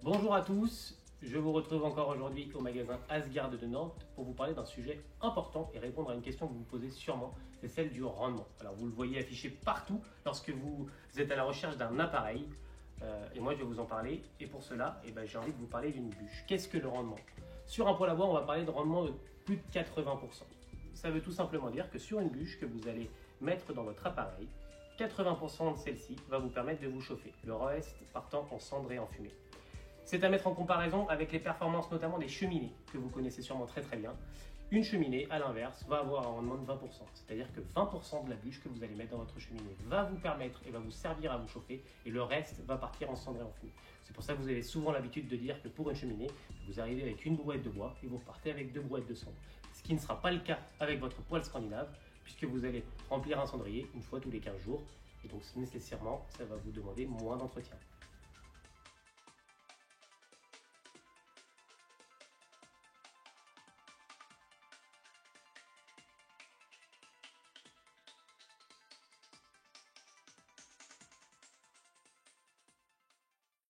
Bonjour à tous, je vous retrouve encore aujourd'hui au magasin Asgard de Nantes pour vous parler d'un sujet important et répondre à une question que vous vous posez sûrement, c'est celle du rendement. Alors vous le voyez affiché partout lorsque vous êtes à la recherche d'un appareil et moi je vais vous en parler et pour cela j'ai envie de vous parler d'une bûche. Qu'est-ce que le rendement? Sur un poêle à bois on va parler de rendement de plus de 80%. Ça veut tout simplement dire que sur une bûche que vous allez mettre dans votre appareil, 80% de celle-ci va vous permettre de vous chauffer, le reste partant en cendre et en fumée. C'est à mettre en comparaison avec les performances notamment des cheminées, que vous connaissez sûrement très bien. Une cheminée, à l'inverse, va avoir un rendement de 20%. C'est-à-dire que 20% de la bûche que vous allez mettre dans votre cheminée va vous permettre et va vous servir à vous chauffer, et le reste va partir en cendre et en fumée. C'est pour ça que vous avez souvent l'habitude de dire que pour une cheminée, vous arrivez avec une brouette de bois et vous repartez avec 2 brouettes de cendre. Ce qui ne sera pas le cas avec votre poêle scandinave, puisque vous allez remplir un cendrier une fois tous les 15 jours, et donc nécessairement, ça va vous demander moins d'entretien.